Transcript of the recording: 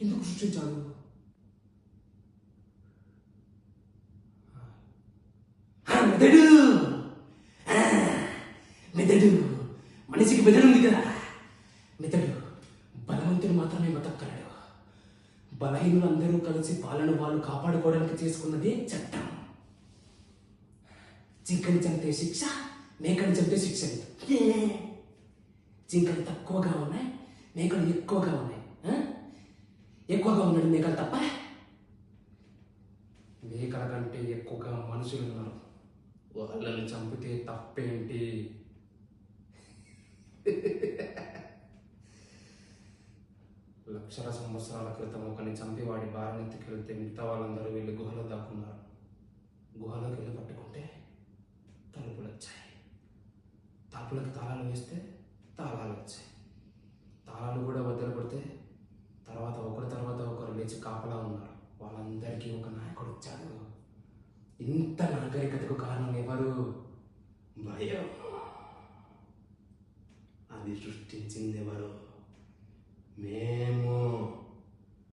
ఎందుకు సృష్టించాడు? మెదడు మెదడు మనిషికి మెదడు ఉంది కదా. మెదడు బలవంతుడు మాత్రమే బతకగలడు. బలహీనులందరూ కలిసి వాళ్ళను వాళ్ళు కాపాడుకోవడానికి చేసుకున్నదే చట్టం. జింకని చంపితే శిక్ష, మేకని చంపితే శిక్ష లేదు. జింకలు తక్కువగా ఉన్నాయి, మేకలు ఎక్కువగా ఉన్నాయి. ఎక్కువగా ఉన్నాడు మేకలు తప్ప, మేకల కంటే ఎక్కువగా మనుషులు ఉన్నారు. వాళ్ళని చంపితే తప్పేంటి? లక్షల సంవత్సరాల క్రితం ఒకరిని చంపి వాడి భార్యనెత్తికెళ్తే మిగతా వాళ్ళందరూ వెళ్ళి గుహలో దాక్కున్నారు. గుహలోకి వెళ్ళి పట్టుకుంటే తలుపులు వచ్చాయి. తలుపులకు తాళాలు వేస్తే తాళాలు వచ్చాయి. తాళాలు కూడా వదిలిపెడితే తర్వాత ఒకరు లేచి కాపలా ఉన్నారు. వాళ్ళందరికీ ఒక నాయకుడు వచ్చాడు. ఇంత నాగరికతకు కారణం ఎవరు? భయం. అది సృష్టించింది ఎవరు? మేము.